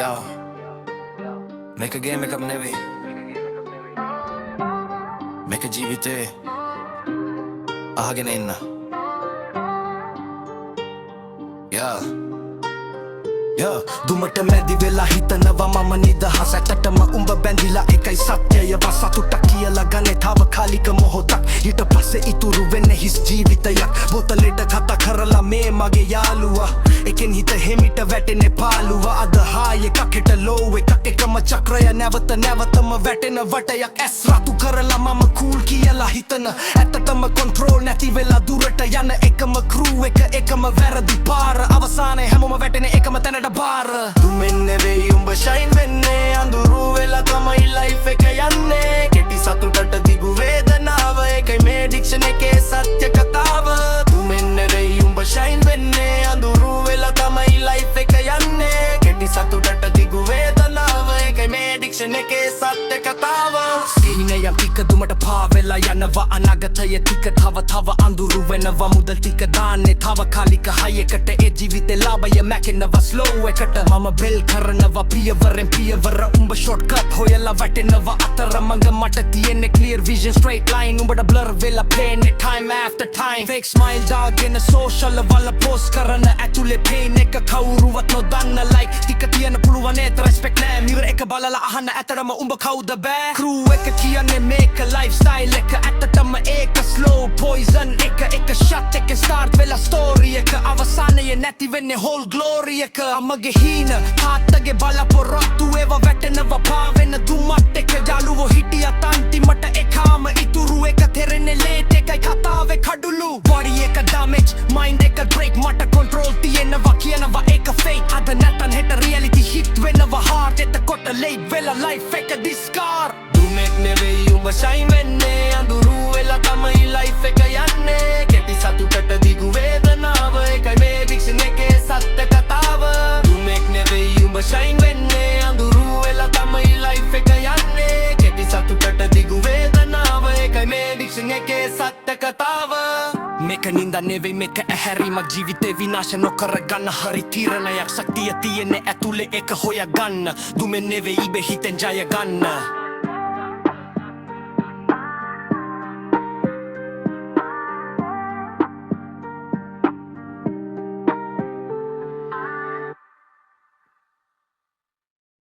Yo, make a game, make up nevi. Make a ජීවිතේ අහගෙන ඉන්න. දුමට මැදි වෙලා හිතනවා මම නිදහස ඇටටම උඹ බැඳිලා එකයි සත්‍යය වසතුට කියලා ගන්නේ තාවකාලික මොහොතක් ඊට පස්සේ ඉතුරු වෙන්නේ හිස් ජීවිතයක් බොතලෙට කතා කරලා මේ මගේ යාළුවා එකෙන් හිත හෙමිට වැටෙන්නේ පාළුවා අද හාය එකක් හෙට ලෝව එකක් එකම චක්‍රය නැවතම වැටෙන වටයක් ඇස් රතු කරලා මම කූල් කියලා හිතන ඇත්තටම කොන්ට්‍රෝල් නැති වෙලා දුරට යන එකම ක්‍රූ එකම වැරදි පාර අවසානයේ හැමෝම වැටෙන එකම තැනට බාර දුමෙන් නෙවෙයි උඹ ෂයින් වෙන්නේ අඳුරු වෙලා තමයි ලයිෆ් එක යන්නේ කෙටි සතුටට දිගු වේදනාව එකයි මේ ඩික්ෂන් එකේ සත්‍ය කතාව දුමෙන් නෙවෙයි උඹ ෂයින් වෙන්නේ අඳුරු වෙලා තමයි ලයිෆ් එක යන්නේ කෙටි සතුටට දිගු වේදනාව එකයි මේ ඩික්ෂන් එකේ සත්‍ය කතාව සිහිනයම් ටික දුමට පාවෙලා යනවා අනාගතය ටික තව අඳුරු වෙනවා මුදල් ටික දාන්නේ තාවකාලික හයකට ඒ ජීවිතේ ලාභය මැකෙනවා ස්ලෝ එකට මම බෙල් කරනවා පියවරෙන් පියවර උඹ ෂොට්කට් හොයලා වැටෙනවා අතරමඟ මට තියෙන්නේ clear vision straight line උඹට blur වෙලා පේන්නේ time after time fake smile දාගෙන social වල post කරන ඇතුලේ pain එක කවුරුවත් නොදන්න like ටික තියන්න පුළුවන් ඒත් respect නෑ mirror එක බලලා අහන්න ඇතරම උඹ කවුද බෑ crew එක කියන්නේ මේක lifestyle එක ඇත්තටම ඒක slow poison එක shot එක start වෙලා story එක අවසානයේ නැති වෙන්නේ whole glory එක අමගේ හීන තාත්තගේ බලාපොරොත්තු ඒවා වැටෙනවා පාවෙන දුමත් එක යාළුවෝ හිටියත් අන්තිමට එකාම ඉතුරු එක තෙරෙන්නේ ලේට් එකයි කතාවේ කඩුළු body එක damage mind එක break මට control තියෙනවා කියනවා ඒක fake අද නැතන් හෙට reality hit වෙනවා hard එතකොට late වෙලා life එක discard දුමෙක් නෙවෙයි උඹ shine වෙන්නේ අඳුරු වෙලා තමයි life එක යන්නේ කෙටි සතුටට දිගු වේදනාව එකයි මේ ඩික්ෂන් එකේ සත්‍ය කතාව දුමෙක් නෙවෙයි උඹ shine වෙන්නේ අඳුරු වෙලා තමයි life එක යන්නේ කෙටි සතුටට දිගු වේදනාව එකයි මේ ඩික්ෂන් එකේ සත්‍ය කතාව මේක නින්දා නෙවෙයි මේක ඇහැරීමක් ජීවිතේ විනාශ නොකර ගන්න හරි තීරණයක් ශක්තිය තියෙන්නේ ඇතුලේ ඒක හොයාගන්න දුමෙන් නෙවෙයි ඉබේ හිතෙන් ජය ගන්න